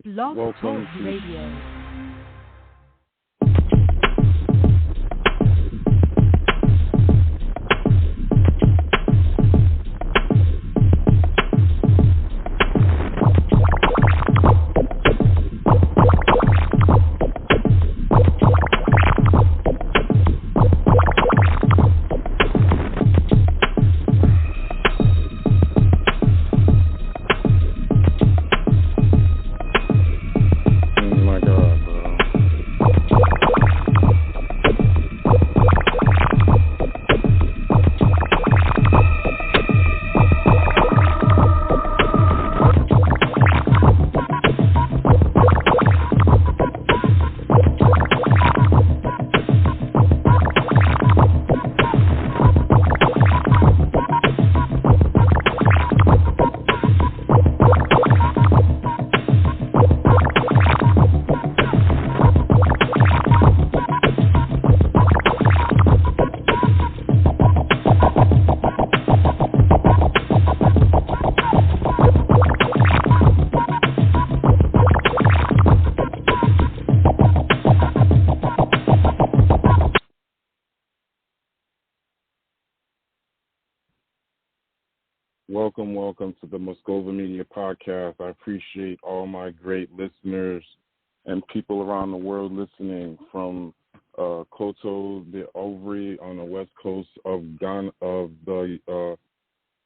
Blog Talk Radio. Welcome to the Moscova Media Podcast. I appreciate all my great listeners and people around the world listening from Koto, the Ovary on the west coast of Ghana,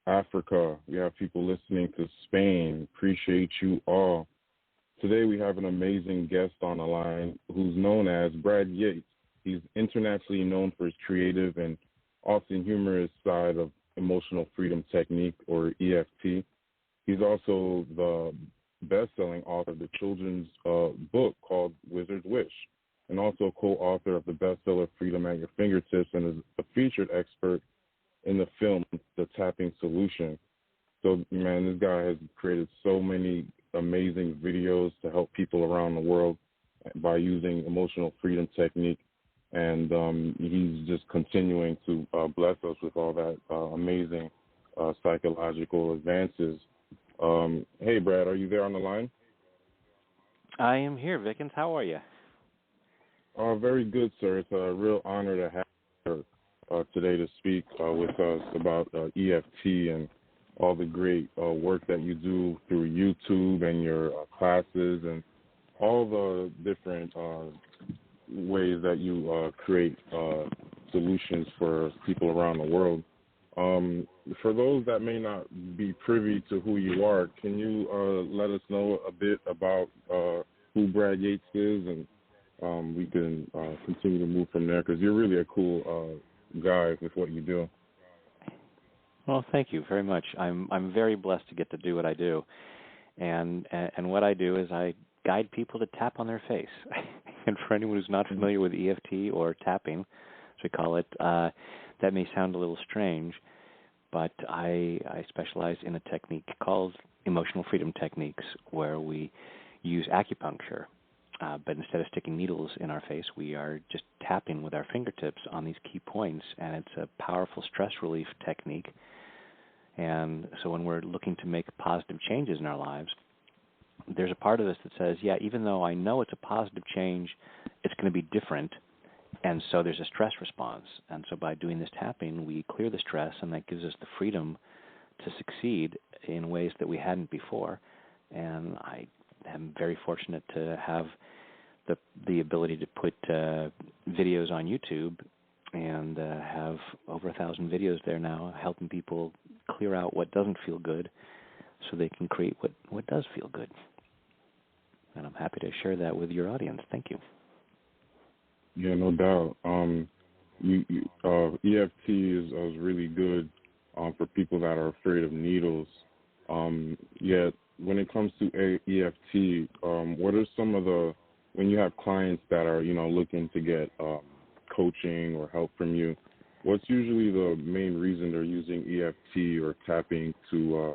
Africa. We have people listening to Spain. Appreciate you all. Today we have an amazing guest on the line who's known as Brad Yates. He's internationally known for his creative and often humorous side of emotional freedom technique, or EFT. He's also the best-selling author of the children's book called Wizard's Wish, and also co-author of the bestseller Freedom at Your Fingertips, and is a featured expert in the film The Tapping Solution. So, man, this guy has created so many amazing videos to help people around the world by using emotional freedom technique. And he's just continuing to bless us with all that amazing psychological advances. Hey, Brad, are you there on the line? I am here, Vickens. How are you? Very good, sir. It's a real honor to have you today to speak with us about EFT and all the great work that you do through YouTube and your classes and all the different ways that you create solutions for people around the world. For those that may not be privy to who you are, can you let us know a bit about who Brad Yates is, and we can continue to move from there, because you're really a cool guy with what you do. Well, thank you very much. I'm very blessed to get to do what I do, and what I do is I guide people to tap on their face. And for anyone who's not familiar with EFT or tapping, as we call it, that may sound a little strange, but I specialize in a technique called emotional freedom techniques, where we use acupuncture, but instead of sticking needles in our face, we are just tapping with our fingertips on these key points, and it's a powerful stress relief technique. And so when we're looking to make positive changes in our lives, there's a part of us that says, yeah, even though I know it's a positive change, it's going to be different, and so there's a stress response. And so by doing this tapping, we clear the stress, and that gives us the freedom to succeed in ways that we hadn't before. And I am very fortunate to have the ability to put videos on YouTube, and have over 1,000 videos there now, helping people clear out what doesn't feel good so they can create what does feel good. And I'm happy to share that with your audience. Thank you. Yeah, no doubt. EFT is really good for people that are afraid of needles. Yet, when it comes to EFT, what are some of when you have clients that are, looking to get coaching or help from you, what's usually the main reason they're using EFT or tapping to,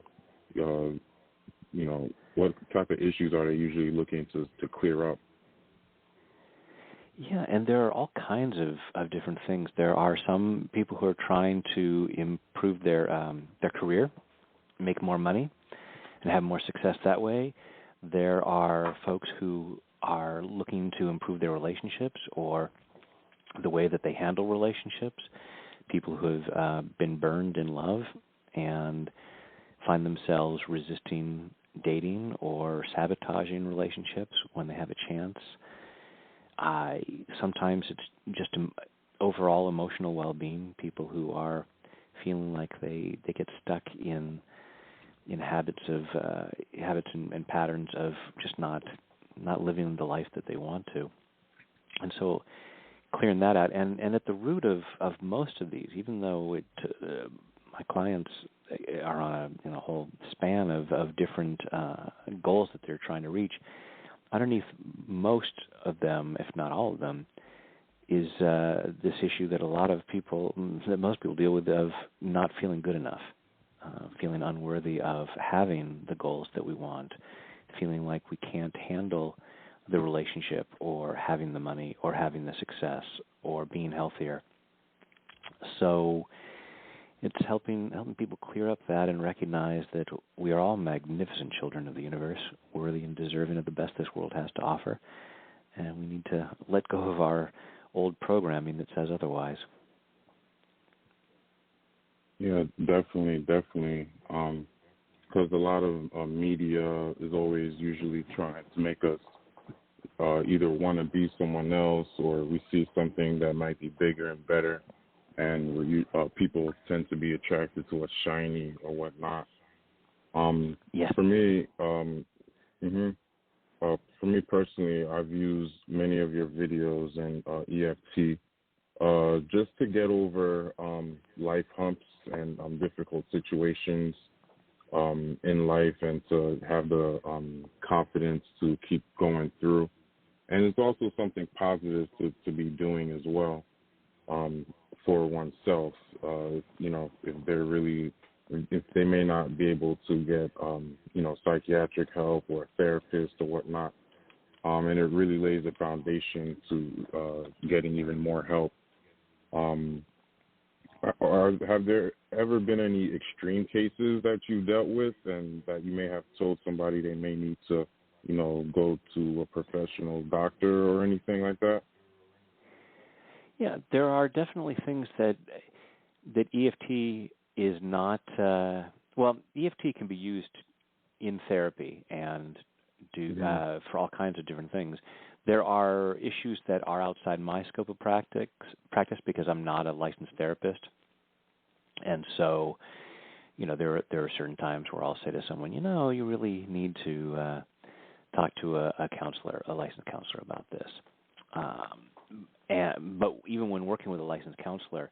what type of issues are they usually looking to clear up? Yeah, and there are all kinds of different things. There are some people who are trying to improve their career, make more money, and have more success that way. There are folks who are looking to improve their relationships or the way that they handle relationships, people who have been burned in love and find themselves resisting dating or sabotaging relationships when they have a chance. Sometimes it's just overall emotional well-being, people who are feeling like they get stuck in habits and patterns of just not living the life that they want to. And so clearing that out, and at the root of most of these, even though my clients are on a whole span of different goals that they're trying to reach, underneath most of them, if not all of them, is this issue that most people deal with, of not feeling good enough, feeling unworthy of having the goals that we want, feeling like we can't handle the relationship or having the money or having the success or being healthier. So it's helping people clear up that and recognize that we are all magnificent children of the universe, worthy and deserving of the best this world has to offer, and we need to let go of our old programming that says otherwise. Yeah, definitely. Because a lot of media is always usually trying to make us either want to be someone else, or we see something that might be bigger and better, and people tend to be attracted to what's shiny or whatnot. Yes. For me, for me personally, I've used many of your videos and EFT just to get over life humps and difficult situations in life, and to have the confidence to keep going through. And it's also something positive to be doing as well for oneself. If they may not be able to get psychiatric help or a therapist or whatnot, and it really lays a foundation to getting even more help. Have there ever been any extreme cases that you dealt with, and that you may have told somebody they may need to, go to a professional doctor or anything like that? Yeah, there are definitely things that EFT is not. EFT can be used in therapy and for all kinds of different things. There are issues that are outside my scope of practice because I'm not a licensed therapist, and so there are certain times where I'll say to someone, you really need to talk to a counselor, a licensed counselor, about this. But even when working with a licensed counselor,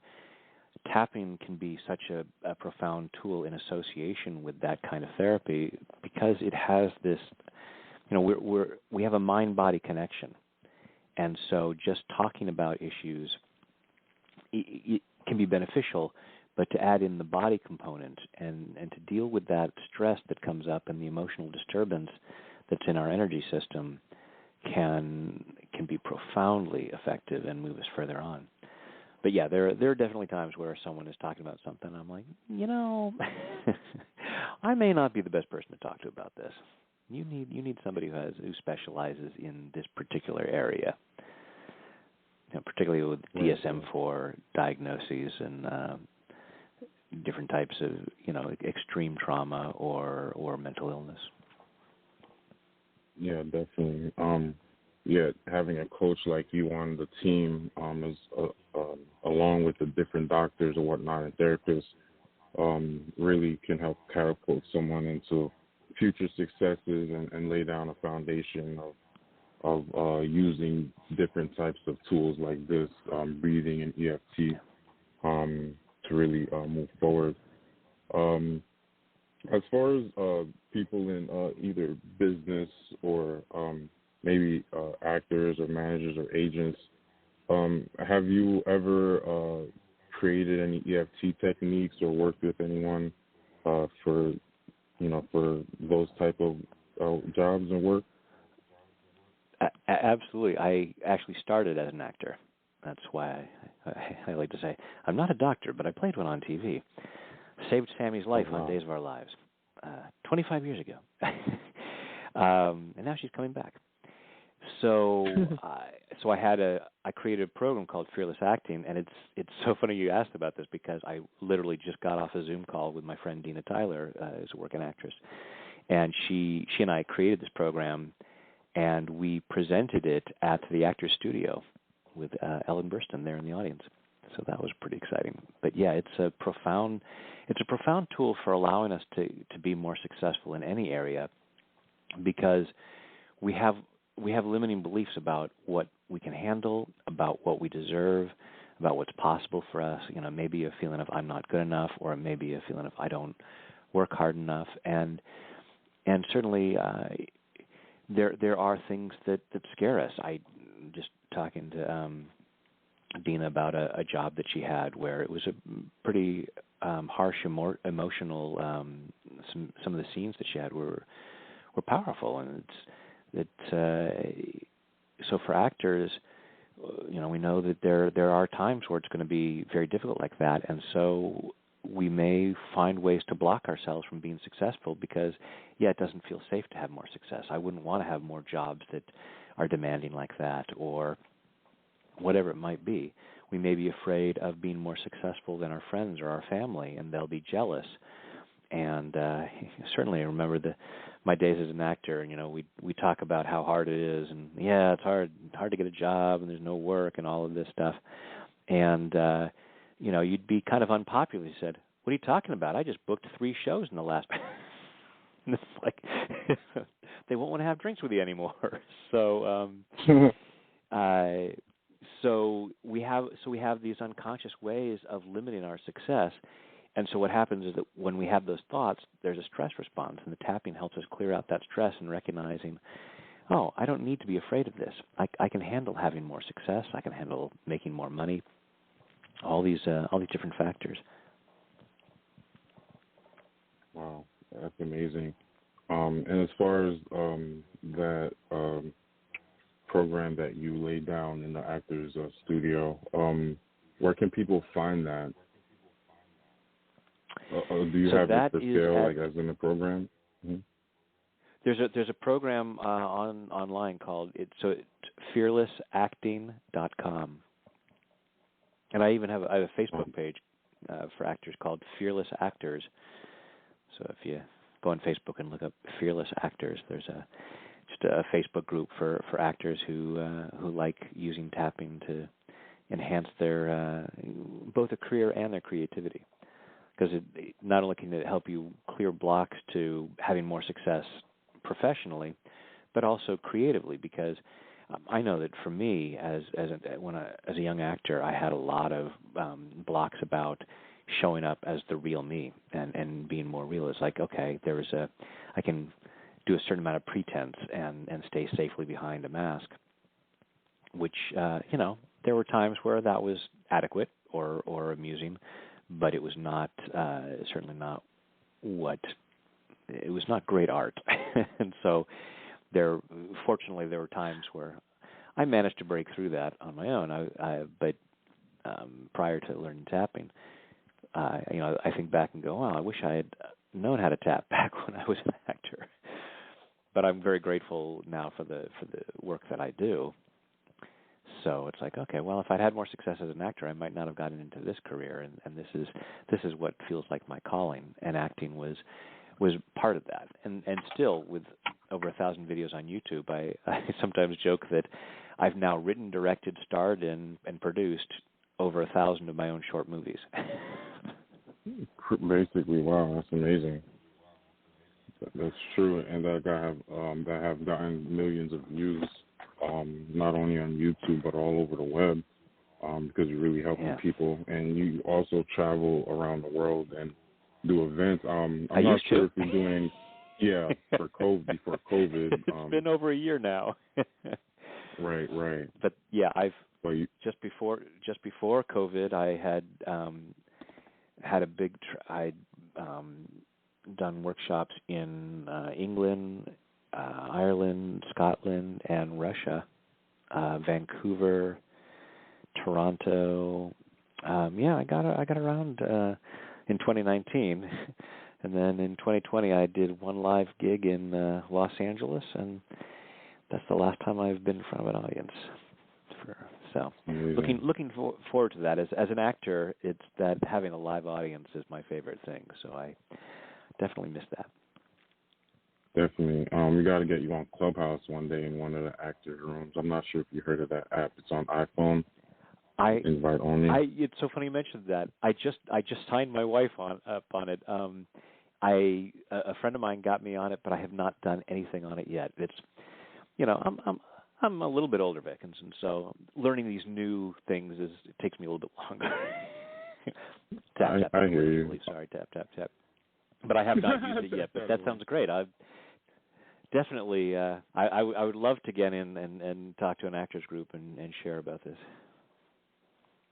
tapping can be such a profound tool in association with that kind of therapy, because it has this, we have a mind-body connection, and so just talking about issues it can be beneficial, but to add in the body component and to deal with that stress that comes up and the emotional disturbance that's in our energy system can be profoundly effective and move us further on. But yeah, there are definitely times where someone is talking about something, I'm like, I may not be the best person to talk to about this. You need somebody who specializes in this particular area, particularly with DSM-4 diagnoses and different types of extreme trauma or mental illness. Yeah, definitely. Having a coach like you on the team, is along with the different doctors or whatnot and therapists, really can help catapult someone into future successes and lay down a foundation of using different types of tools like this, breathing and EFT, to really move forward. As far as people in either business or maybe actors or managers or agents, have you ever created any EFT techniques or worked with anyone for those type of jobs and work? Absolutely. I actually started as an actor. That's why I like to say I'm not a doctor, but I played one on TV. Saved Sammy's life on Days of Our Lives 25 years ago. And now she's coming back. So I created a program called Fearless Acting, and it's so funny you asked about this because I literally just got off a Zoom call with my friend Dina Tyler, who's a working actress, and she and I created this program, and we presented it at the Actors Studio with Ellen Burstyn there in the audience. So that was pretty exciting. But yeah, it's a profound tool for allowing us to be more successful in any area, because we have limiting beliefs about what we can handle, about what we deserve, about what's possible for us. You know, maybe a feeling of I'm not good enough, or maybe a feeling of I don't work hard enough, and certainly there are things that scare us. I just talking to Dina about a job that she had where it was a pretty harsh, emotional. Some of the scenes that she had were powerful, and so for actors, you know, we know that there are times where it's going to be very difficult like that, and so we may find ways to block ourselves from being successful because, it doesn't feel safe to have more success. I wouldn't want to have more jobs that are demanding like that, or whatever it might be. We may be afraid of being more successful than our friends or our family, and they'll be jealous. And certainly I remember my days as an actor, and, you know, we talk about how hard it is, and it's hard to get a job, and there's no work, and all of this stuff. And you know, you'd be kind of unpopular. You said, "What are you talking about? I just booked 3 shows in the last." And it's like they won't want to have drinks with you anymore. So so we have these unconscious ways of limiting our success. And so what happens is that when we have those thoughts, there's a stress response, and the tapping helps us clear out that stress and recognizing, oh, I don't need to be afraid of this. I can handle having more success. I can handle making more money. All these different factors. Wow, that's amazing. And as far as that program that you laid down in the Actors Studio, where can people find that? Do you have it for sale, like as in the program? Mm-hmm. There's a program online called it's fearlessacting.com, and I even have a Facebook page for actors called Fearless Actors. So if you go on Facebook and look up Fearless Actors, there's just a Facebook group for actors who like using tapping to enhance their both a career and their creativity. Because it not only can it help you clear blocks to having more success professionally, but also creatively. Because I know that for me, as a young actor, I had a lot of blocks about showing up as the real me and being more real. It's like, okay, I can do a certain amount of pretense and stay safely behind a mask. Which you know, there were times where that was adequate or amusing. But it was not, certainly not it was not great art. And so fortunately, there were times where I managed to break through that on my own. But prior to learning tapping, you know, I think back and go, wow, I wish I had known how to tap back when I was an actor. But I'm very grateful now for the work that I do. So it's like, okay, well, if I'd had more success as an actor, I might not have gotten into this career, and this is what feels like my calling. And acting was part of that. And still, with over 1,000 videos on YouTube, I sometimes joke that I've now written, directed, starred in, and produced over 1,000 of my own short movies. Basically, wow, that's amazing. That's true, and that have gotten millions of views. Not only on YouTube but all over the web, because you're really helping people, and you also travel around the world and do events. I'm not sure if you're doing, before COVID. It's been over a year now. Right. But yeah, just before COVID, I had a big. I'd done workshops in England, Ireland, Scotland, and Russia, Vancouver, Toronto. I got around in 2019. And then in 2020, I did one live gig in Los Angeles, and that's the last time I've been in front of an audience. So looking forward to that. As an actor, it's that having a live audience is my favorite thing. So I definitely miss that. Definitely. We got to get you on Clubhouse one day in one of the actors' rooms. I'm not sure if you heard of that app. It's on iPhone. Invite only. It's so funny you mentioned that. I just signed my wife up on it. A friend of mine got me on it, but I have not done anything on it yet. It's, I'm a little bit older, Vic, and so learning these new things it takes me a little bit longer. I hear you. Sorry, tap. But I have not used it yet. But that sounds great. I've definitely. I would love to get in and talk to an actors group and share about this.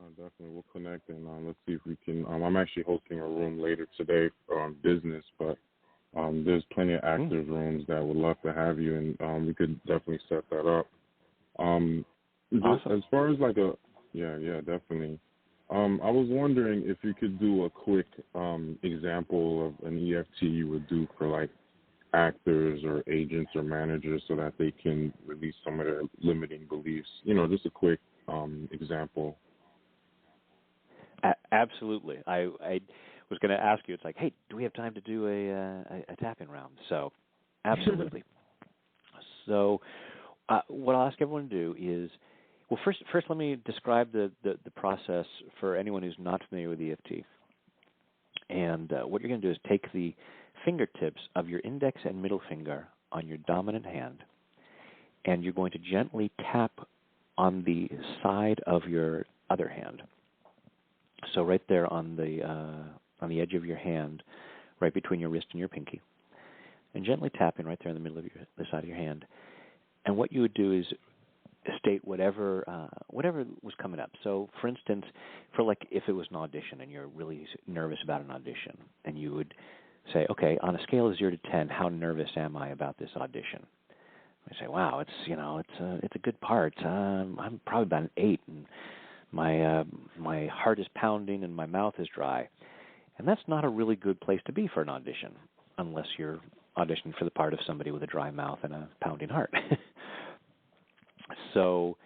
Definitely, we'll connect and let's see if we can. I'm actually hosting a room later today on business, but there's plenty of actors rooms that would love to have you, and we could definitely set that up. Awesome. As far as yeah, definitely. I was wondering if you could do a quick example of an EFT you would do for like actors or agents or managers so that they can release some of their limiting beliefs. Just a quick example. Absolutely. I was going to ask you. It's like, hey, do we have time to do a tap-in round? So, absolutely. So, what I'll ask everyone to do is, well, first let me describe the process for anyone who's not familiar with EFT. And what you're going to do is take the fingertips of your index and middle finger on your dominant hand, and you're going to gently tap on the side of your other hand. So right there on the edge of your hand, right between your wrist and your pinky, and gently tapping right there in the middle of the side of your hand. And what you would do is state whatever was coming up. So, for instance, for like if it was an audition and you're really nervous about an audition, and you would say, okay, on a scale of 0 to 10, how nervous am I about this audition? I say, wow, it's a good part. I'm probably about an 8, and my heart is pounding and my mouth is dry. And that's not a really good place to be for an audition, unless you're auditioning for the part of somebody with a dry mouth and a pounding heart. So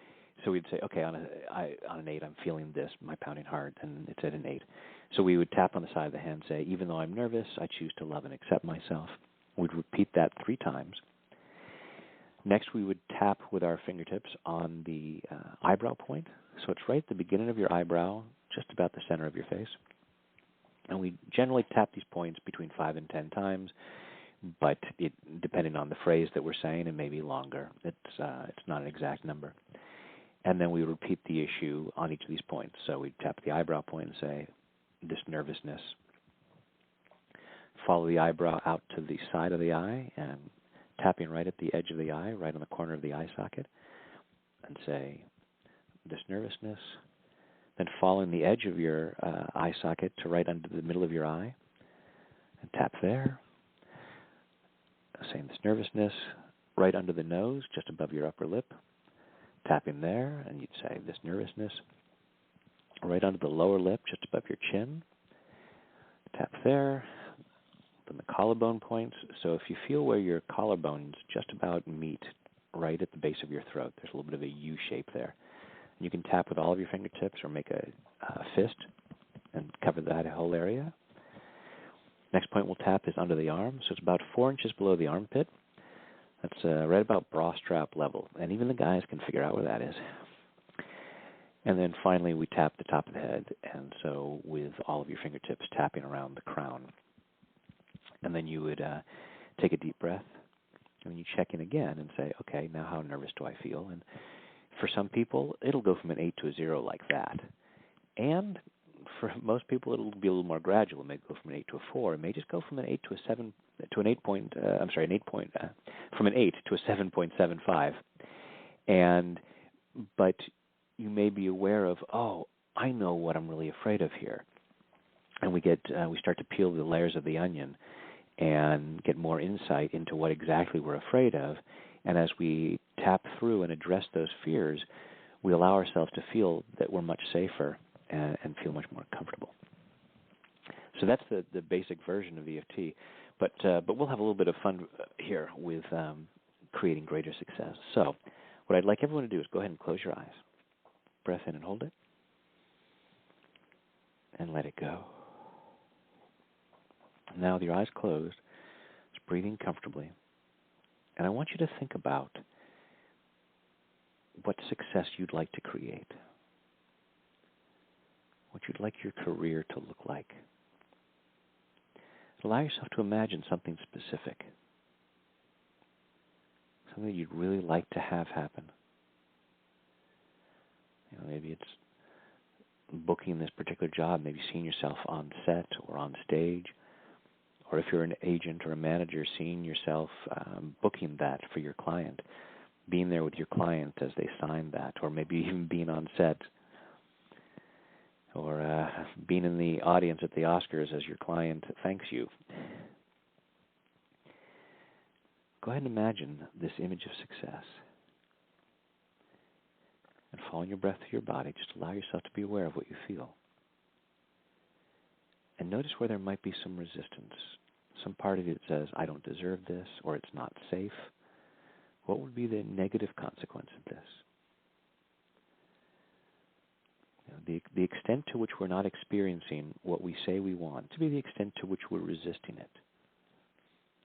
we'd say, okay, on an 8, I'm feeling this, my pounding heart, and it's at an 8. So we would tap on the side of the hand and say, even though I'm nervous, I choose to love and accept myself. We'd repeat that 3 times. Next, we would tap with our fingertips on the eyebrow point. So it's right at the beginning of your eyebrow, just about the center of your face. And we generally tap these points between 5 and 10 times, but depending on the phrase that we're saying, it may be longer. It's not an exact number. And then we repeat the issue on each of these points. So we tap the eyebrow point and say, this nervousness. Follow the eyebrow out to the side of the eye and tapping right at the edge of the eye, right on the corner of the eye socket, and say, this nervousness. Then following the edge of your eye socket to right under the middle of your eye, and tap there. Saying this nervousness, right under the nose, just above your upper lip, tapping there, and you'd say this nervousness, right under the lower lip, just above your chin, tap there, then the collarbone points. So if you feel where your collarbones just about meet right at the base of your throat, there's a little bit of a U shape there. And you can tap with all of your fingertips or make a fist and cover that whole area. Next point we'll tap is under the arm, so it's about 4 inches below the armpit. That's right about bra strap level, and even the guys can figure out where that is. And then finally we tap the top of the head, and so with all of your fingertips tapping around the crown. And then you would take a deep breath, and then you check in again and say, okay, now how nervous do I feel? And for some people, it'll go from an 8 to a 0 like that. And for most people, it'll be a little more gradual. It may go from an 8 to a 4. It may just go from an 8 to a 7 to an 8 point. From an 8 to a 7.75. But you may be aware of, oh, I know what I'm really afraid of here, and we start to peel the layers of the onion and get more insight into what exactly we're afraid of. And as we tap through and address those fears, we allow ourselves to feel that we're much safer and feel much more comfortable. So that's the basic version of EFT. But we'll have a little bit of fun here with creating greater success. So what I'd like everyone to do is go ahead and close your eyes. Breath in and hold it. And let it go. Now with your eyes closed, just breathing comfortably. And I want you to think about what success you'd like to create. What you'd like your career to look like. Allow yourself to imagine something specific. Something you'd really like to have happen. You know, maybe it's booking this particular job, maybe seeing yourself on set or on stage, or if you're an agent or a manager, seeing yourself booking that for your client, being there with your client as they sign that, or maybe even being on set, or being in the audience at the Oscars as your client thanks you. Go ahead and imagine this image of success. And following your breath through your body, just allow yourself to be aware of what you feel. And notice where there might be some resistance. Some part of you that says, I don't deserve this, or it's not safe. What would be the negative consequence of this? You know, the extent to which we're not experiencing what we say we want, to be the extent to which we're resisting it.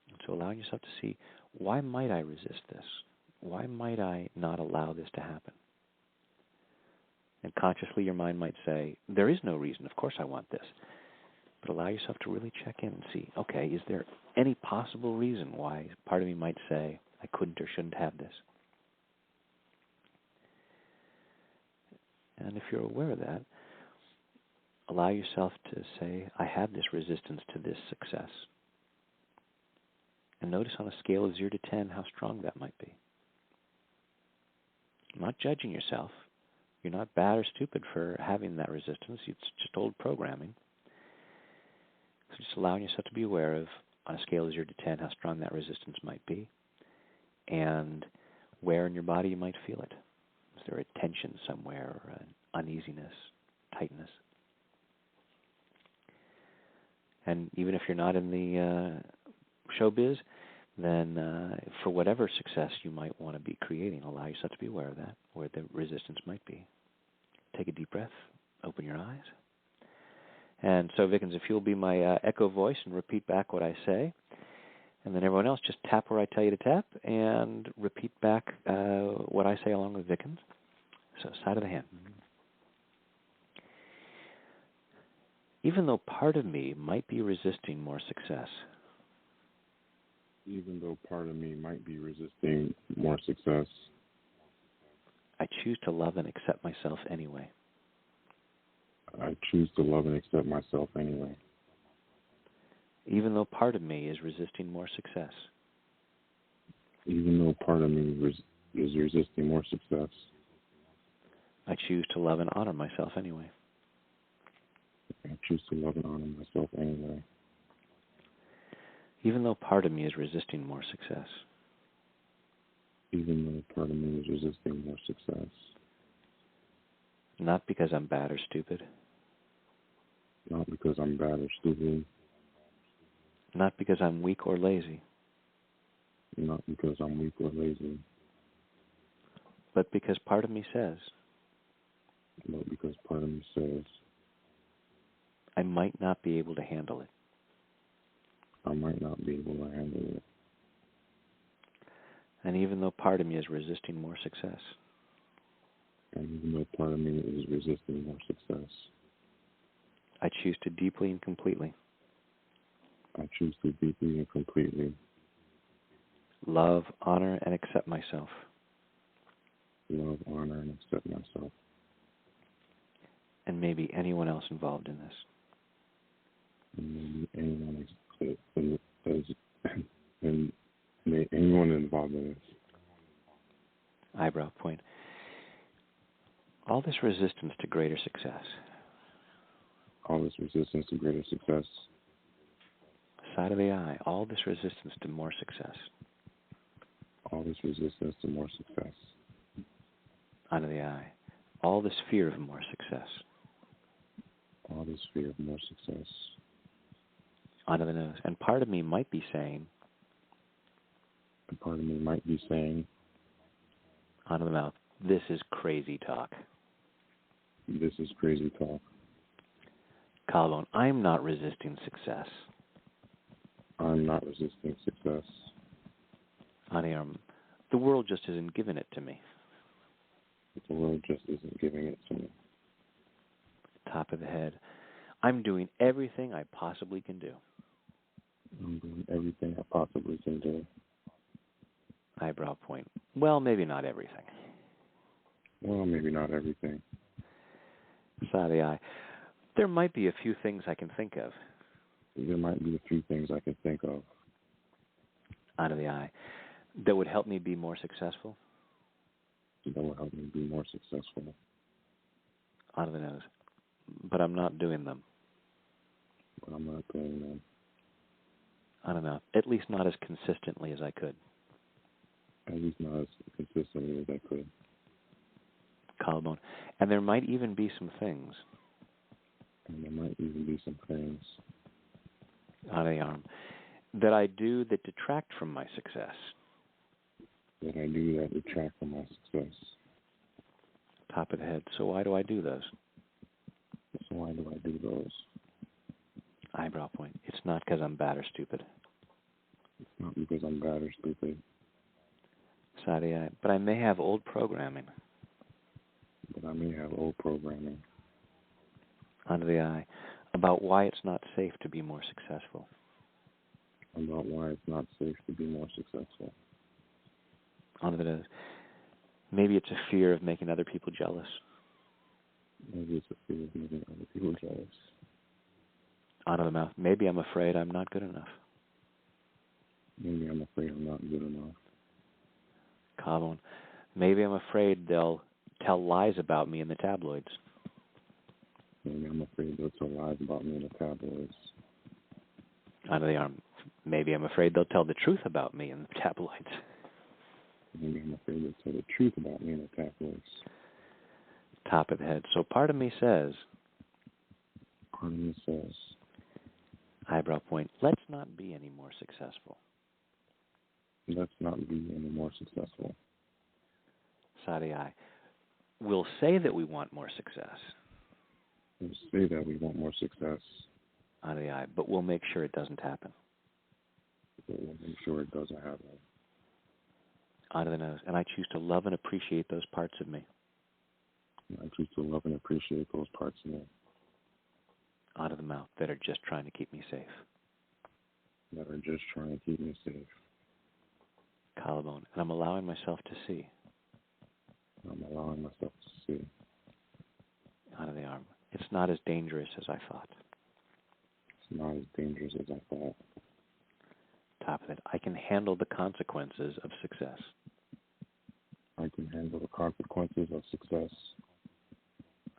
And so allowing yourself to see, why might I resist this? Why might I not allow this to happen? And consciously your mind might say, there is no reason, of course I want this. But allow yourself to really check in and see, okay, is there any possible reason why part of me might say I couldn't or shouldn't have this? And if you're aware of that, allow yourself to say, I have this resistance to this success. And notice on a scale of 0 to 10 how strong that might be. Not judging yourself. You're not bad or stupid for having that resistance. It's just old programming. So just allowing yourself to be aware of, on a scale of 0 to 10, how strong that resistance might be, and where in your body you might feel it. Is there a tension somewhere, or an uneasiness, tightness? And even if you're not in the showbiz, then for whatever success you might want to be creating, allow yourself to be aware of that, where the resistance might be. Take a deep breath, open your eyes. And so, Vickens, if you'll be my echo voice and repeat back what I say, and then everyone else just tap where I tell you to tap and repeat back what I say along with Vickens. So, side of the hand. Even though part of me might be resisting more success. Even though part of me might be resisting more success. I choose to love and accept myself anyway. I choose to love and accept myself anyway. Even though part of me is resisting more success. Even though part of me is resisting more success. I choose to love and honor myself anyway. I choose to love and honor myself anyway. Even though part of me is resisting more success. Even though part of me is resisting more success. Not because I'm bad or stupid. Not because I'm bad or stupid. Not because I'm weak or lazy. Not because I'm weak or lazy. But because part of me says. But because part of me says. I might not be able to handle it. I might not be able to handle it. And even though part of me is resisting more success. And even though part of me is resisting more success. I choose to deeply and completely. I choose to deeply and completely. Love, honor, and accept myself. Love, honor, and accept myself. And maybe anyone else involved in this. And maybe anyone and may anyone involved in this. Eyebrow point. All this resistance to greater success. All this resistance to greater success. Side of the eye. All this resistance to more success. All this resistance to more success. Under the eye. All this fear of more success. All this fear of more success. onto the nose. And part of me might be saying, onto the mouth, this is crazy talk. This is crazy talk. Collarbone, I'm not resisting success. I'm not resisting success. On the arm, the world just isn't giving it to me. The world just isn't giving it to me. Top of the head, I'm doing everything I possibly can do. I'm doing everything I possibly can do. Eyebrow point, well, maybe not everything. Well, maybe not everything. Side of the eye, there might be a few things I can think of. There might be a few things I can think of. Out of the eye, that would help me be more successful. That would help me be more successful. Out of the nose, but I'm not doing them. But I'm not doing them. I don't know, at least not as consistently as I could. At least not as consistently as I could. Collarbone, and there might even be some things. And there might even be some things. On the arm, that I do that detract from my success. That I do that detract from my success. Top of the head, so why do I do those? So why do I do those? Eyebrow point, it's not because I'm bad or stupid. It's not because I'm bad or stupid. Side of the eye, but I may have old programming. But I may have old programming. Onto the eye, about why it's not safe to be more successful. About why it's not safe to be more successful. Onto the nose, maybe it's a fear of making other people jealous. Maybe it's a fear of making other people jealous. Onto the mouth, maybe I'm afraid I'm not good enough. Maybe I'm afraid I'm not good enough. Collarbone, maybe I'm afraid they'll tell lies about me in the tabloids. Maybe I'm afraid they'll tell lies about me in the tabloids. Onto the arm, maybe I'm afraid they'll tell the truth about me in the tabloids. Maybe I'm afraid they'll tell the truth about me in the tabloids. Top of the head, so part of me says, eyebrow point, let's not be any more successful. Let's not be any more successful. Side of the eye, we'll say that we want more success. We'll say that we want more success. Out of the eye, but we'll make sure it doesn't happen. But we'll make sure it doesn't happen. Out of the nose, and I choose to love and appreciate those parts of me. And I choose to love and appreciate those parts of me. Out of the mouth, that are just trying to keep me safe. That are just trying to keep me safe. Collarbone, and I'm allowing myself to see. I'm allowing myself to see. Out of the arm, it's not as dangerous as I thought. It's not as dangerous as I thought. Top of it, I can handle the consequences of success. I can handle the consequences of success.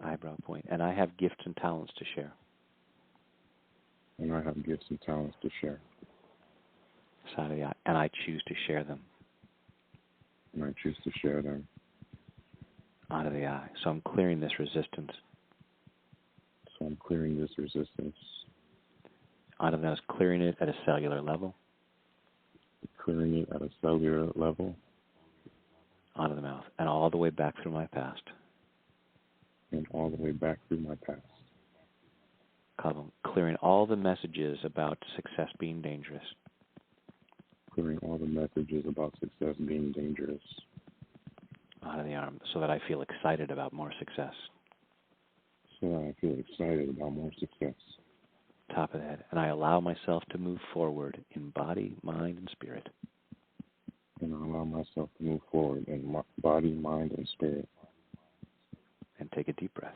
Eyebrow point, and I have gifts and talents to share. And I have gifts and talents to share. Side of the eye, and I choose to share them. And I choose to share them. Out of the eye, so I'm clearing this resistance. So I'm clearing this resistance. Out of the nose, clearing it at a cellular level. Clearing it at a cellular level. Out of the mouth, and all the way back through my past. And all the way back through my past. Clearing all the messages about success being dangerous. Clearing all the messages about success being dangerous. Out of the arm, so that I feel excited about more success. So that I feel excited about more success. Top of the head, and I allow myself to move forward in body, mind, and spirit. And I allow myself to move forward in body, mind, and spirit. And take a deep breath.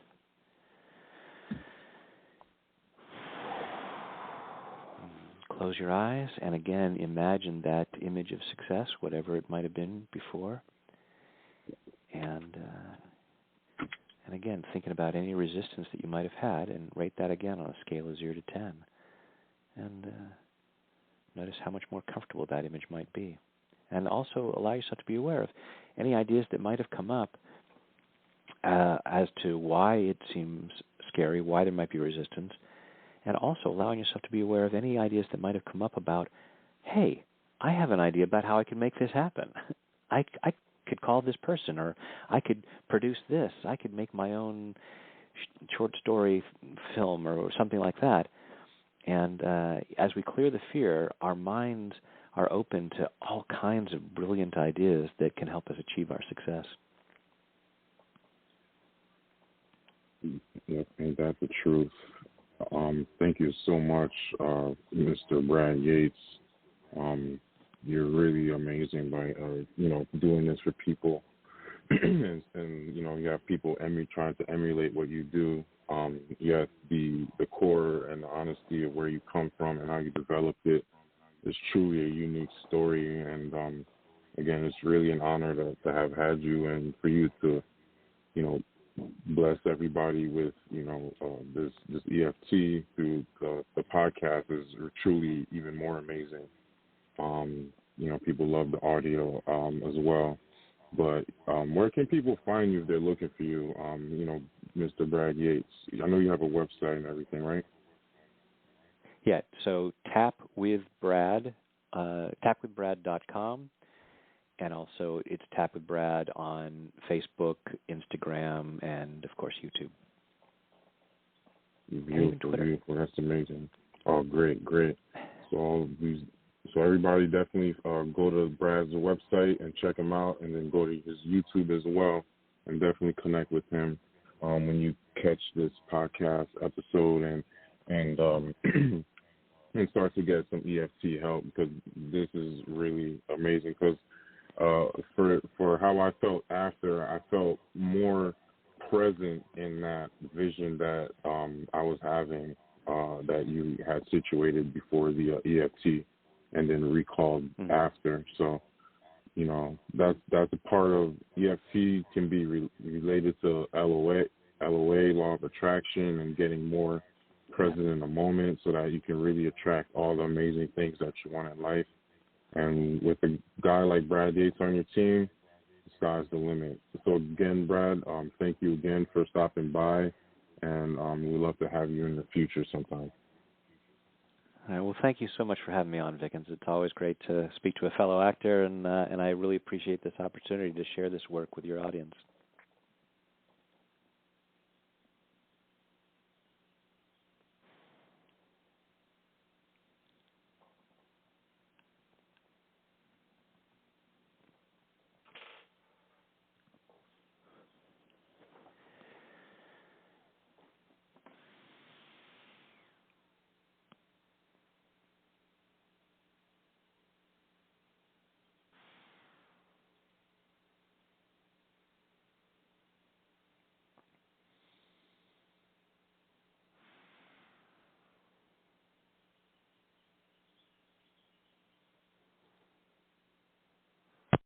Close your eyes, and again, imagine that image of success, whatever it might have been before. And again, thinking about any resistance that you might have had, and rate that again on a scale of 0 to 10. And notice how much more comfortable that image might be. And also allow yourself to be aware of any ideas that might have come up as to why it seems scary, why there might be resistance, and also allowing yourself to be aware of any ideas that might have come up about, hey, I have an idea about how I can make this happen. I could call this person, or I could produce this. I could make my own short story film or something like that. And as we clear the fear, our minds are open to all kinds of brilliant ideas that can help us achieve our success. Yeah, ain't that the truth? Thank you so much, Mr. Brad Yates. You're really amazing by, doing this for people. and, you have people trying to emulate what you do. Yet the core and the honesty of where you come from and how you developed it is truly a unique story. And, again, it's really an honor to have had you, and for you to, bless everybody with, this EFT through the podcast is truly even more amazing. People love the audio as well. But where can people find you if they're looking for you, Mr. Brad Yates? I know you have a website and everything, right? Yeah, so tapwithbrad.com, and also it's Tap with Brad on Facebook, Instagram, and, of course, YouTube. Beautiful. That's amazing. Oh, great. So everybody definitely go to Brad's website and check him out, and then go to his YouTube as well, and definitely connect with him when you catch this podcast episode and and start to get some EFT help, because this is really amazing. Because for how I felt after, I felt more present in that vision that I was having that you had situated before the EFT, and then recalled after. So, that's a part of EFT can be related to LOA, law of attraction, and getting more present in the moment so that you can really attract all the amazing things that you want in life. And with a guy like Brad Yates on your team, the sky's the limit. So again, Brad, thank you again for stopping by, and we'd love to have you in the future sometime. All right, well, thank you so much for having me on, Vickens. It's always great to speak to a fellow actor, and I really appreciate this opportunity to share this work with your audience.